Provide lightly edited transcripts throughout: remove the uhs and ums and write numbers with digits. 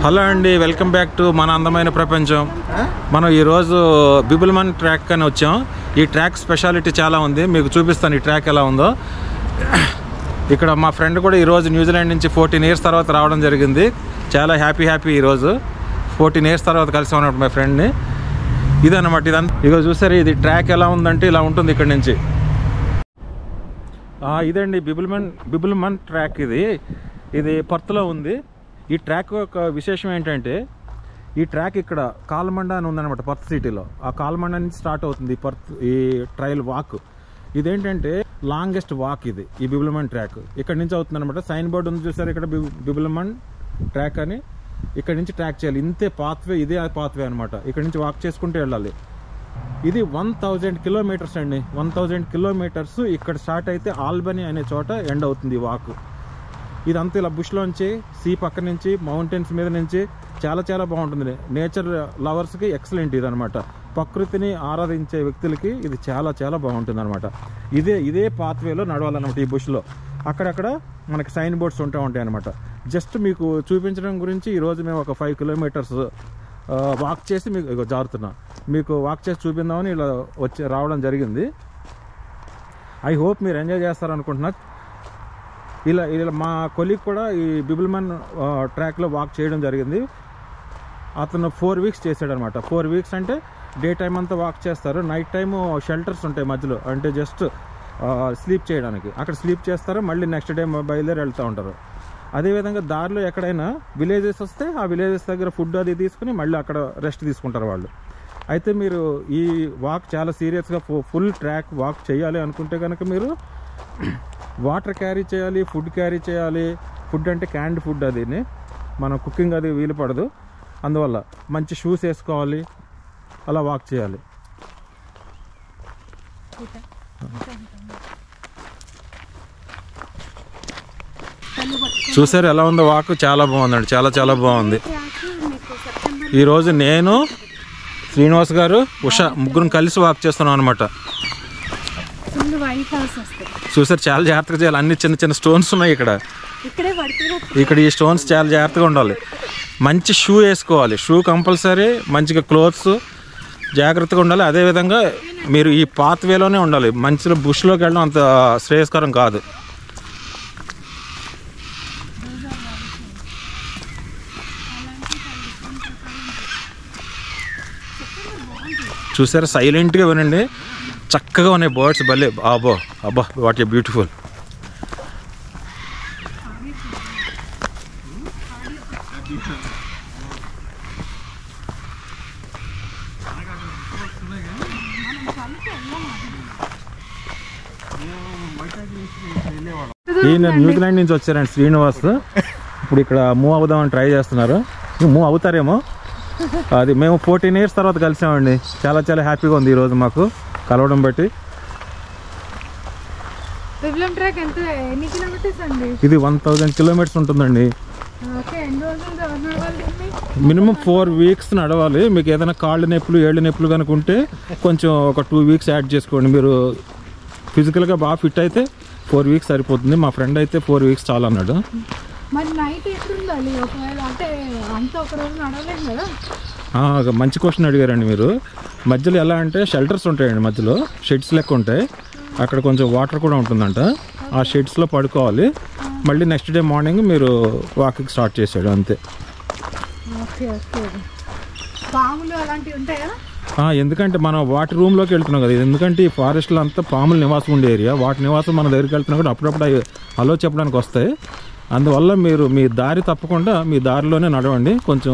Hello అండి, welcome back to మన అందమైన ప్రపంచం. మనం ఈరోజు బిబుల్మన్ ట్రాక్ అని వచ్చాం. ఈ ట్రాక్ స్పెషాలిటీ చాలా ఉంది, మీకు చూపిస్తాను ఈ ట్రాక్ ఎలా ఉందో. ఇక్కడ మా ఫ్రెండ్ కూడా ఈరోజు న్యూజిలాండ్ నుంచి 14 years తర్వాత రావడం జరిగింది. చాలా హ్యాపీ ఈరోజు 14 years తర్వాత కలిసి ఉన్నట్టు మా ఫ్రెండ్ని. ఇదన్నమాట ఇదంతా. ఇక చూసారు ఇది ట్రాక్ ఎలా ఉందంటే ఇలా ఉంటుంది ఇక్కడ నుంచి. ఇదండి బిబుల్మన్ ట్రాక్. ఇది పర్త్లో ఉంది. ఈ ట్రాక్ యొక్క విశేషం ఏంటంటే ఈ ట్రాక్ ఇక్కడ కాల్మండా అని ఉందన్నమాట, పర్త్ సిటీలో. ఆ కాల్మండా నుంచి స్టార్ట్ అవుతుంది ఈ ట్రయల్ వాక్. ఇదేంటంటే లాంగెస్ట్ వాక్ ఇది, ఈ బిబుల్మన్ ట్రాక్ ఇక్కడ నుంచి అవుతుంది అనమాట. సైన్ బోర్డు ఉంది చూసారు ఇక్కడ, బిబుల్మన్ ట్రాక్ అని. ఇక్కడ నుంచి ట్రాక్ చేయాలి, ఇంతే పాత్వే, ఇదే పాత్వే అనమాట. ఇక్కడ నుంచి వాక్ చేసుకుంటూ వెళ్ళాలి. ఇది 1000 kilometers అండి. 1000 kilometers ఇక్కడ స్టార్ట్ అయితే ఆల్బనీ అనే చోట ఎండ్ అవుతుంది ఈ వాక్. ఇదంతా ఇలా బుష్లోంచి, సీ పక్క నుంచి, మౌంటైన్స్ మీద నుంచి చాలా బాగుంటుంది. నేచర్ లవర్స్కి ఎక్సలెంట్ ఇది అనమాట. ప్రకృతిని ఆరాధించే వ్యక్తులకి ఇది చాలా బాగుంటుంది అనమాట. ఇదే పాత్వేలో నడవాలన్నమాట ఈ బుష్లో. అక్కడక్కడ మనకి సైన్ బోర్డ్స్ ఉంటాయి అనమాట. జస్ట్ మీకు చూపించడం గురించి ఈరోజు మేము ఒక 5 kilometers వాక్ చేసి మీకు మీకు వాక్ చేసి చూపిందామని ఇలా రావడం జరిగింది. ఐ హోప్ మీరు ఎంజాయ్ చేస్తారనుకుంటున్నా. ఇలా మా కొలీగ్ కూడా ఈ బిబుల్మన్ ట్రాక్లో వాక్ చేయడం జరిగింది. అతను 4 weeks చేశాడు అనమాట. 4 weeks అంటే డే టైం అంతా వాక్ చేస్తారు, నైట్ టైము షెల్టర్స్ ఉంటాయి మధ్యలో, అంటే జస్ట్ స్లీప్ చేయడానికి. అక్కడ స్లీప్ చేస్తారు, మళ్ళీ నెక్స్ట్ డే బయలుదేరి వెళ్తూ ఉంటారు. అదేవిధంగా దారిలో ఎక్కడైనా విలేజెస్ వస్తే ఆ విలేజెస్ దగ్గర ఫుడ్ అది తీసుకుని మళ్ళీ అక్కడ రెస్ట్ తీసుకుంటారు వాళ్ళు. అయితే మీరు ఈ వాక్ చాలా సీరియస్గా ఫుల్ ట్రాక్ వాక్ చేయాలి అనుకుంటే కనుక మీరు వాటర్ క్యారీ చేయాలి, ఫుడ్ క్యారీ చేయాలి. ఫుడ్ అంటే క్యాన్డ్ ఫుడ్, అది మనం కుకింగ్ అది వీలు పడదు. అందువల్ల మంచి షూస్ వేసుకోవాలి, అలా వాక్ చేయాలి. చూసారు ఎలా ఉందో వాక్? చాలా బాగుందండి, చాలా బాగుంది. ఈరోజు నేను, శ్రీనివాస్ గారు, ఉషా ముగ్గురం కలిసి వాక్ చేస్తున్నాం అనమాట. చూసారు చాలా జాగ్రత్తగా చేయాలి. అన్ని చిన్న స్టోన్స్ ఉన్నాయి ఇక్కడ ఈ స్టోన్స్ చాలా జాగ్రత్తగా ఉండాలి. మంచి షూ వేసుకోవాలి, షూ కంపల్సరీ. మంచిగా క్లోత్స్ జాగ్రత్తగా ఉండాలి. అదేవిధంగా మీరు ఈ పాత్వేలోనే ఉండాలి. మంచిగా బుష్లోకి వెళ్ళడం అంత శ్రేయస్కరం కాదు. చూసారా సైలెంట్గా వినండి, చక్కగా ఉన్నాయి బర్డ్స్. భలే అబ్బా వాట్ ఏ బ్యూటిఫుల్. ఈయన న్యూజిలాండ్ నుంచి వచ్చారండి, శ్రీనివాస్. ఇప్పుడు ఇక్కడ మూవ్ అవుదామని ట్రై చేస్తున్నారు. మూవ్ అవుతారేమో. అది మేము 14 years తర్వాత కలిసామండి. చాలా హ్యాపీగా ఉంది ఈరోజు మాకు కలవడం బట్టి. ఇది 1000 kilometers ఉంటుందండి. మినిమం 4 weeks నడవాలి. మీకు ఏదైనా కాళ్ళు నొప్పులు, ఏళ్ళు నొప్పులు కనుక ఉంటే కొంచెం ఒక 2 weeks యాడ్ చేసుకోండి. మీరు ఫిజికల్గా బాగా ఫిట్ అయితే 4 weeks సరిపోతుంది. మా ఫ్రెండ్ అయితే 4 weeks చాలా అన్నాడు. మంచి క్వశ్చన్ అడిగారండి మీరు. మధ్యలో ఎలా అంటే షెల్టర్స్ ఉంటాయండి, మధ్యలో షెడ్స్ లెక్క ఉంటాయి. అక్కడ కొంచెం వాటర్ కూడా ఉంటుందంట. ఆ షెడ్స్లో పడుకోవాలి. మళ్ళీ నెక్స్ట్ డే మార్నింగ్ మీరు వాకింగ్ స్టార్ట్ చేసాడు అంతే. ఎందుకంటే మనం వాటి రూమ్లోకి వెళ్తున్నాం కదా. ఎందుకంటే ఈ ఫారెస్ట్లో అంతా పాములు నివాసం ఉండే ఏరియా. వాటి నివాసం మన దగ్గరికి వెళ్తున్నా కూడా అప్పుడప్పుడు హలో చెప్పడానికి వస్తాయి. అందువల్ల మీరు మీ దారి తప్పకుండా మీ దారిలోనే నడవండి. కొంచెం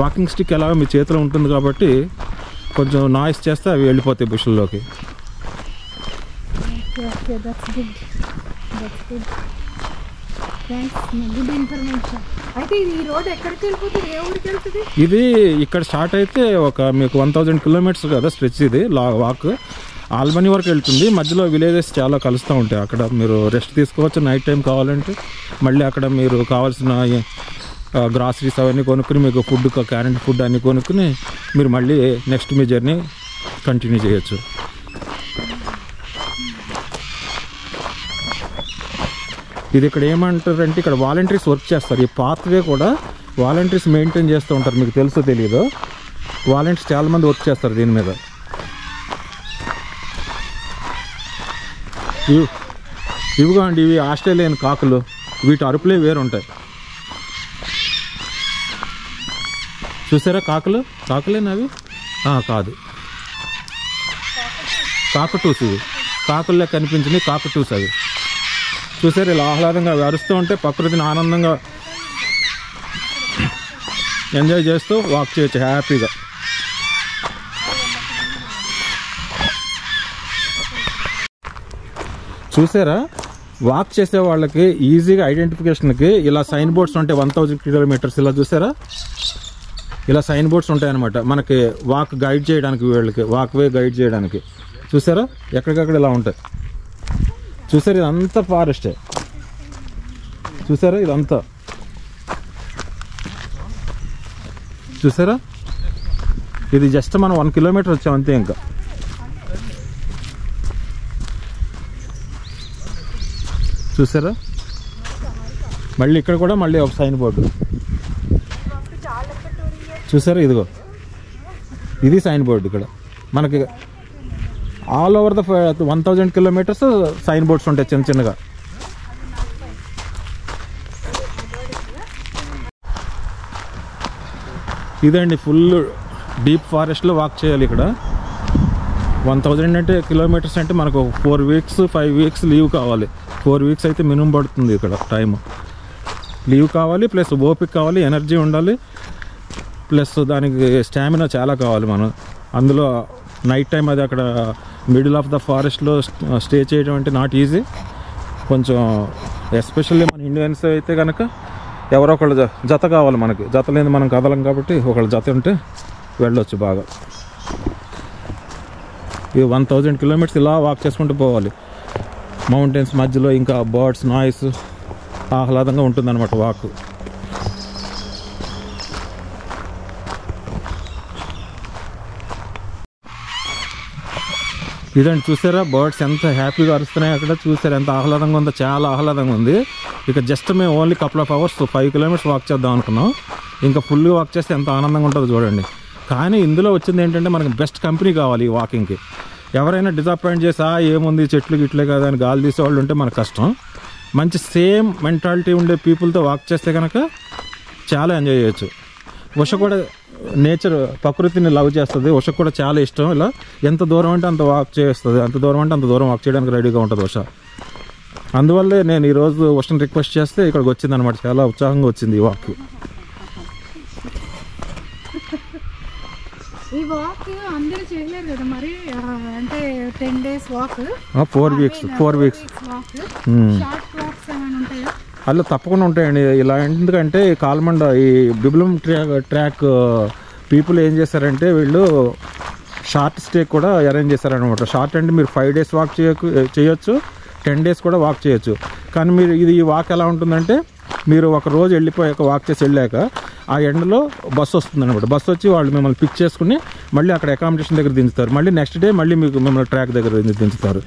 వాకింగ్ స్టిక్ ఎలాగో మీ చేతిలో ఉంటుంది కాబట్టి కొంచెం నాయిస్ చేస్తే అవి వెళ్ళిపోతాయి బుషుల్లోకి. ఇది ఇక్కడ స్టార్ట్ అయితే మీకు 1000 kilometers కదా స్ట్రెచ్. ఇది వాక్ ఆల్బనీ వరకు వెళ్తుంది. మధ్యలో విలేజెస్ చాలా కలుస్తూ ఉంటాయి. అక్కడ మీరు రెస్ట్ తీసుకోవచ్చు నైట్ టైం కావాలంటే. మళ్ళీ అక్కడ మీరు కావాల్సిన గ్రాసరీస్ అవన్నీ కొనుక్కుని, మీకు ఫుడ్, క్యారెంట్ ఫుడ్ అన్నీ కొనుక్కుని మీరు మళ్ళీ నెక్స్ట్ మీ జర్నీ కంటిన్యూ చేయొచ్చు. ఇది ఇక్కడ ఏమంటారంటే ఇక్కడ వాలంటీర్స్ వర్క్ చేస్తారు. ఈ పాత్వే కూడా వాలంటీర్స్ మెయింటైన్ చేస్తూ ఉంటారు. మీకు తెలుసో తెలీదు, వాలంటీర్స్ చాలామంది వర్క్ చేస్తారు దీని మీద. ఇవిగా అండి, ఇవి ఆస్ట్రేలియన్ కాకులు. వీటి అరుపులే వేరుంటాయి. చూసారా కాకులేనా అవి? కాదు, కాకటూస్. ఇవి కాకుల్లో కనిపించినవి కాకటూస్ అవి. చూసారు ఇలా ఆహ్లాదంగా అరుస్తూ ఉంటే ప్రకృతిని ఆనందంగా ఎంజాయ్ చేస్తూ వాక్ చేయొచ్చు హ్యాపీగా. చూసారా, వాక్ చేసే వాళ్ళకి ఈజీగా ఐడెంటిఫికేషన్కి ఇలా సైన్ బోర్డ్స్ ఉంటాయి. 1000 కిలోమీటర్స్ ఇలా చూసారా, ఇలా సైన్ బోర్డ్స్ ఉంటాయి అన్నమాట మనకి వాక్ గైడ్ చేయడానికి, వీళ్ళకి వాక్ వే గైడ్ చేయడానికి. చూసారా ఎక్కడికక్కడ ఇలా ఉంటాయి. చూసారు ఇదంతా ఫారెస్టే. చూసారా ఇదంతా చూసారా, ఇది జస్ట్ మనం 1 కిలోమీటర్ వచ్చాం అంతే. ఇంకా చూసారా, మళ్ళీ ఇక్కడ కూడా మళ్ళీ ఒక సైన్ బోర్డు చూసారా. ఇదిగో ఇది సైన్ బోర్డు. ఇక్కడ మనకి all over the 1000 kilometres sign boards ఉంటాయి చిన్న చిన్నగా. ఇదండి ఫుల్ డీప్ ఫారెస్ట్లో వాక్ చేయాలి ఇక్కడ. 1000 అంటే కిలోమీటర్స్ అంటే మనకు 4 వీక్స్ 5 వీక్స్ లీవ్ కావాలి. 4 వీక్స్ అయితే మినిమం పడుతుంది ఇక్కడ టైం. లీవ్ కావాలి, ప్లస్ ఓపిక కావాలి, ఎనర్జీ ఉండాలి, ప్లస్ దానికి స్టామినా చాలా కావాలి. మనం అందులో నైట్ టైం అది అక్కడ మిడిల్ ఆఫ్ ద ఫారెస్ట్లో స్టే చేయడం అంటే నాట్ ఈజీ. కొంచెం ఎస్పెషల్లీ మన ఇండియన్స్ అయితే కనుక ఎవరో ఒకళ్ళు జత కావాలి మనకి. జత లేని మనం కదలం కాబట్టి ఒకళ్ళు జత ఉంటే వెళ్ళొచ్చు బాగా. ఈ 1000 కిలోమీటర్స్ ఇలా వాక్ చేసుకుంటూ పోవాలి. మౌంటైన్స్ మధ్యలో ఇంకా బర్డ్స్ నాయిస్ ఆహ్లాదంగా ఉంటుందన్నమాట వాక్. ఇదండి చూసారా బర్డ్స్ ఎంత హ్యాపీగా అరుస్తున్నాయి అక్కడ. చూసారా ఎంత ఆహ్లాదంగా ఉందో, చాలా ఆహ్లాదంగా ఉంది. ఇక జస్ట్ మేము only couple of hours 5 kilometres walk చేద్దాం అనుకున్నాం. ఇంకా ఫుల్గా వాక్ చేస్తే ఎంత ఆనందంగా ఉంటుందో చూడండి. కానీ ఇందులో వచ్చింది ఏంటంటే మనకి బెస్ట్ కంపెనీ కావాలి ఈ వాకింగ్కి. ఎవరైనా డిసప్పాయింట్ చేసి ఏముంది చెట్లు గిట్లే కదా అని గాలి తీసేవాళ్ళు ఉంటే మనకు కష్టం. మంచి సేమ్ మెంటాలిటీ ఉండే పీపుల్తో వాక్ చేస్తే కనుక చాలా ఎంజాయ్ చేయొచ్చు. ఉష కూడా నేచర్ ప్రకృతిని లవ్ చేస్తుంది. ఉషకు కూడా చాలా ఇష్టం. ఇలా ఎంత దూరం అంటే అంత వాక్ చేస్తుంది, అంత దూరం అంటే అంత దూరం వాక్ చేయడానికి రెడీగా ఉంటుంది ఉష. అందువల్లే నేను ఈరోజు ఉషను రిక్వెస్ట్ చేస్తే ఇక్కడికి వచ్చింది అనమాట. చాలా ఉత్సాహంగా వచ్చింది ఈ వాక్. ఈ వాక్ అందరూ చేయలేరు కదా మరి, అంటే 10 days walk, 4 weeks walk. Short walks ఏమైనా ఉంటాయా? అలా తప్పకుండా ఉంటాయండి. ఇలా ఎందుకంటే కాల్మండ ఈ బిబ్లం ట్రాక్ పీపుల్ ఏం చేశారంటే వీళ్ళు షార్ట్ స్టే కూడా అరేంజ్ చేశారనమాట. షార్ట్ అంటే మీరు 5 days వాక్ చేయొచ్చు, 10 days కూడా వాక్ చేయొచ్చు. కానీ మీరు ఈ వాక్ ఎలా ఉంటుందంటే మీరు ఒక రోజు వెళ్ళిపోయాక వాక్ చేసి వెళ్ళాక ఆ ఎండలో బస్సు వస్తుంది అనమాట. బస్సు వచ్చి వాళ్ళు మిమ్మల్ని పిక్ చేసుకుని మళ్ళీ అక్కడ అకామిడేషన్ దగ్గర దించుతారు. మళ్ళీ నెక్స్ట్ డే మళ్ళీ మిమ్మల్ని ట్రాక్ దగ్గర దించుతారు.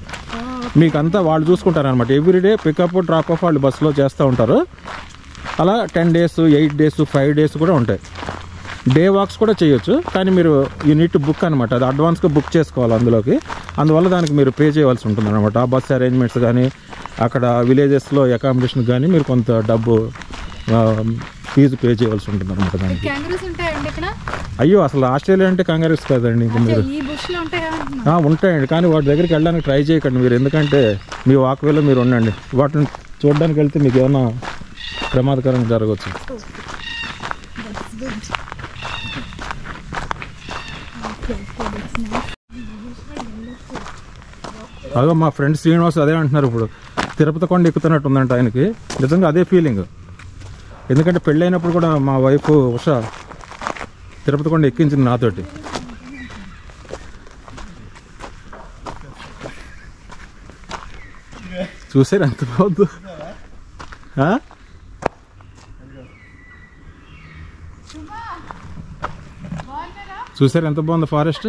మీకు అంతా వాళ్ళు చూసుకుంటారు అనమాట. ఎవ్రీడే పికప్ డ్రాప్ ఆఫ్ వాళ్ళు బస్సులో చేస్తూ ఉంటారు. అలా 10 days 8 days 5 days కూడా ఉంటాయి. డే వాక్స్ కూడా చేయొచ్చు. కానీ మీరు యూనిట్ బుక్ అనమాట, అది అడ్వాన్స్గా బుక్ చేసుకోవాలి అందులోకి. అందువల్ల దానికి మీరు పే చేయవలసి ఉంటుంది అనమాట. ఆ బస్ అరేంజ్మెంట్స్ కానీ అక్కడ విలేజెస్లో అకామిడేషన్ కానీ మీరు కొంత డబ్బు ఫీజు పే చేయవలసి ఉంటుంది అనమాట దానికి. అయ్యో అసలు ఆస్ట్రేలియా అంటే కంగారీస్ కదండి. ఇంకా మీరు ఉంటాయండి, కానీ వాటి దగ్గరికి వెళ్ళడానికి ట్రై చేయకండి మీరు. ఎందుకంటే మీ వాక్ వేలో మీరు ఉండండి. వాటిని చూడడానికి వెళ్తే మీకు ఏమైనా ప్రమాదకరంగా జరగవచ్చు. అదో మా ఫ్రెండ్ శ్రీనివాస్ అదే అంటున్నారు. ఇప్పుడు తిరుపతి కొండ ఎక్కుతున్నట్టు ఉందంట ఆయనకి. నిజంగా అదే ఫీలింగ్. ఎందుకంటే పెళ్ళైనప్పుడు కూడా మా వైఫ్ ఉష తిరుపతి కొండ ఎక్కించింది నాతోటి. చూసారు ఎంత బాగుందో. చూసారు ఎంత బాగుందో ఫారెస్ట్.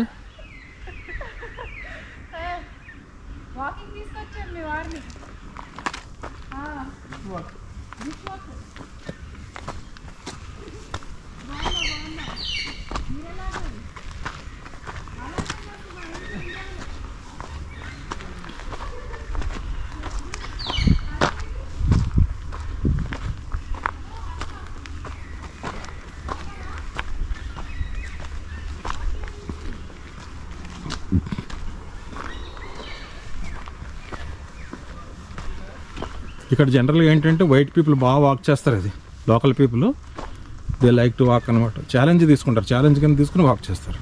ఇక్కడ జనరల్గా ఏంటంటే వైట్ పీపుల్ బాగా వాక్ చేస్తారు, అది local people they like to walk అనమాట. ఛాలెంజ్ తీసుకుంటారు, ఛాలెంజ్ కింద తీసుకుని వాక్ చేస్తారు.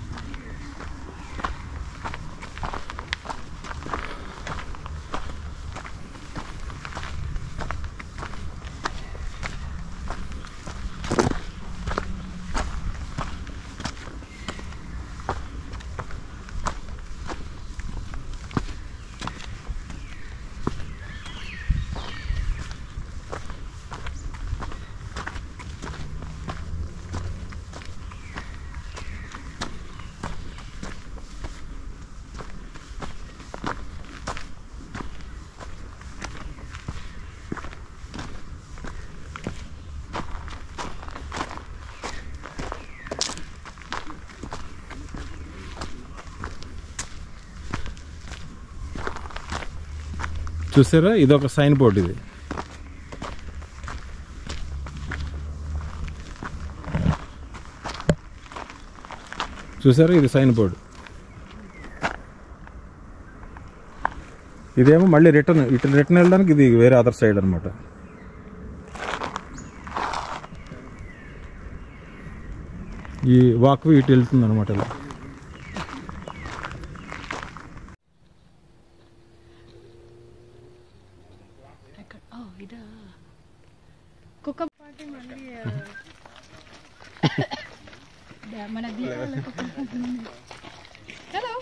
చూసారా, ఇది ఒక సైన్ బోర్డ్. ఇది చూసారా, ఇది సైన్ బోర్డు. ఇదేమో మళ్ళీ రిటర్న్ వెళ్ళడానికి ఇది వేరే అదర్ సైడ్ అనమాట. ఈ వాక్ ఇటు వెళ్తుంది అనమాట. ఇలా కుక్క పార్టీ మళ్ళీ మన హలో,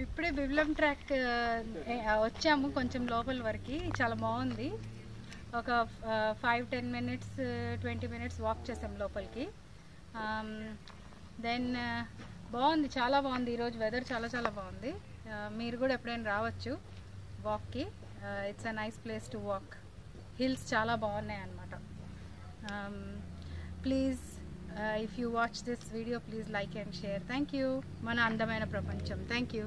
ఇప్పుడే బిబ్లం ట్రాక్ వచ్చాము, కొంచెం లోపల వరకు. చాలా బాగుంది. ఒక 5-10 minutes 20 minutes వాక్ చేసాం లోపలికి. దెన్ బాగుంది, చాలా బాగుంది. ఈరోజు వెదర్ చాలా చాలా బాగుంది. మీరు కూడా ఎప్పుడైనా రావచ్చు వాక్కి. It's a nice place to walk. Hills చాలా బాగున్నాయి అన్నమాట. Please if you watch this video please like and share. Thank you. మన అందమైన ప్రపంచం. Thank you.